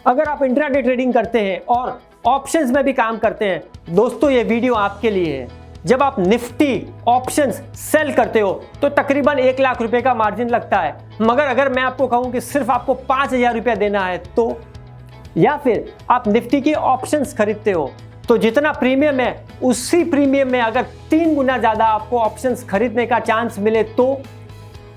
अगर आप intraday trading करते हैं और ऑप्शंस में भी काम करते हैं, दोस्तों ये वीडियो आपके लिए है। जब आप निफ्टी ऑप्शंस सेल करते हो तो तकरीबन 1 लाख रुपए का मार्जिन लगता है, मगर अगर मैं आपको कहूं कि सिर्फ आपको 5,000 रुपया देना है तो, या फिर आप निफ्टी के ऑप्शंस खरीदते हो तो जितना प्रीमियम है उसी प्रीमियम में अगर 3 गुना ज्यादा आपको ऑप्शंस खरीदने का चांस मिले तो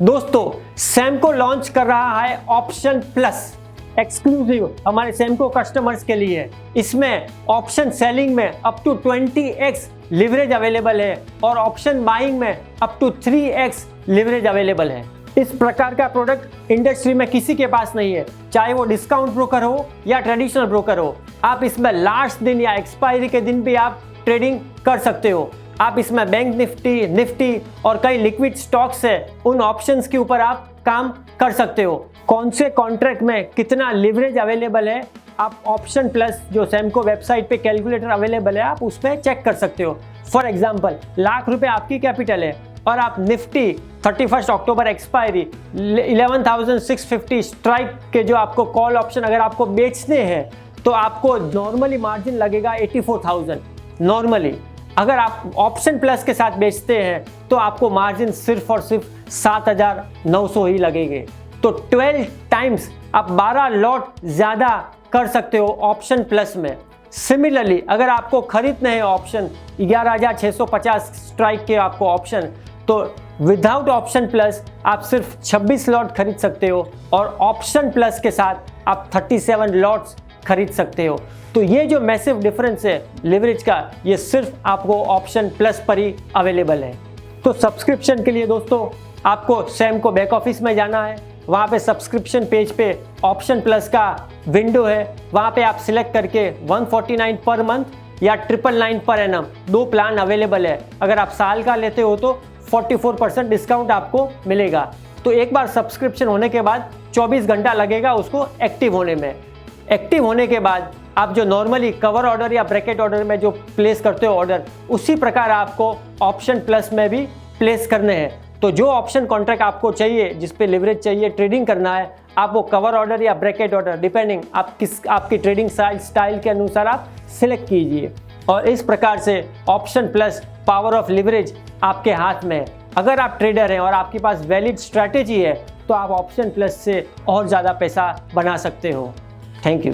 दोस्तों सैमको लॉन्च कर रहा है ऑप्शन प्लस एक्सक्लूसिव हमारे सैमको कस्टमर्स के लिए। इसमें ऑप्शन सेलिंग में up to 20x leverage available है और ऑप्शन बाइंग में up to 3x leverage available है। इस प्रकार का प्रोडक्ट इंडस्ट्री में किसी के पास नहीं है, चाहे वो डिस्काउंट ब्रोकर हो या ट्रेडिशनल ब्रोकर हो। आप इसमें लास्ट दिन या एक्सपायरी के दिन भी आप ट्रेडिंग कर सकते हो। आप इसमें बैंक निफ्टी और कई लिक्विड स्टॉक्स है, उन ऑप्शंस के ऊपर आप काम कर सकते हो। कौन से कॉन्ट्रैक्ट में कितना लिवरेज अवेलेबल है आप ऑप्शन प्लस जो सैमको वेबसाइट पे कैलकुलेटर अवेलेबल है आप उस पर चेक कर सकते हो। फॉर एग्जांपल लाख रुपए आपकी कैपिटल है और आप निफ्टी 31 अक्टूबर एक्सपायरी 11,650 स्ट्राइक के जो आपको कॉल ऑप्शन अगर आपको बेचने हैं तो आपको नॉर्मली मार्जिन लगेगा 84,000 नॉर्मली। अगर आप ऑप्शन प्लस के साथ बेचते हैं तो आपको मार्जिन सिर्फ और सिर्फ 7,900 ही लगेंगे। तो 12 टाइम्स आप 12 लॉट ज़्यादा कर सकते हो ऑप्शन प्लस में। सिमिलरली अगर आपको खरीदने हैं ऑप्शन 11,650 स्ट्राइक के आपको ऑप्शन, तो विदाउट ऑप्शन प्लस आप सिर्फ 26 लॉट खरीद सकते हो और ऑप्शन प्लस के साथ आप 37 लॉट्स खरीद सकते हो। तो ये जो मैसिव डिफरेंस है लिवरेज का, ये सिर्फ आपको ऑप्शन प्लस पर ही अवेलेबल है। तो सब्सक्रिप्शन के लिए दोस्तों आपको सैमको बैक ऑफिस में जाना है, वहाँ पे सब्सक्रिप्शन पेज पे ऑप्शन प्लस का विंडो है, वहाँ पे आप सिलेक्ट करके 149 पर मंथ या 999 पर एनम 2 प्लान अवेलेबल है। अगर आप साल का लेते हो तो 44% डिस्काउंट आपको मिलेगा। तो एक बार सब्सक्रिप्शन होने के बाद 24 घंटा लगेगा उसको एक्टिव होने में। एक्टिव होने के बाद आप जो नॉर्मली कवर ऑर्डर या ब्रैकेट ऑर्डर में जो प्लेस करते हो ऑर्डर, उसी प्रकार आपको ऑप्शन प्लस में भी प्लेस करने हैं। तो जो ऑप्शन कॉन्ट्रैक्ट आपको चाहिए, जिस पे लिवरेज चाहिए, ट्रेडिंग करना है, आप वो कवर ऑर्डर या ब्रैकेट ऑर्डर डिपेंडिंग आपकी ट्रेडिंग स्टाइल के अनुसार आप सिलेक्ट कीजिए। और इस प्रकार से option plus power of leverage आपके हाथ में है। अगर आप ट्रेडर हैं और आपके पास वैलिड स्ट्रैटेजी है तो आप ऑप्शन प्लस से और ज़्यादा पैसा बना सकते हो। Thank you.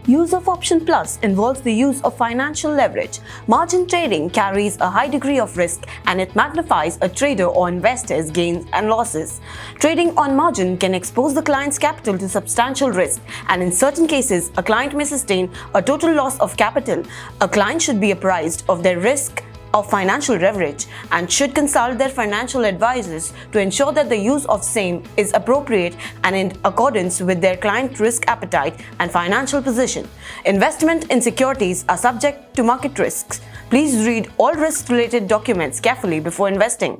Use of OptionPlus involves the use of financial leverage. Margin trading carries a high degree of risk and it magnifies a trader or investor's gains and losses. Trading on margin can expose the client's capital to substantial risk, and in certain cases, a client may sustain a total loss of capital. A client should be apprised of their risk of financial leverage and should consult their financial advisors to ensure that the use of same is appropriate and in accordance with their client risk appetite and financial position. Investment in securities are subject to market risks. Please read all risk-related documents carefully before investing.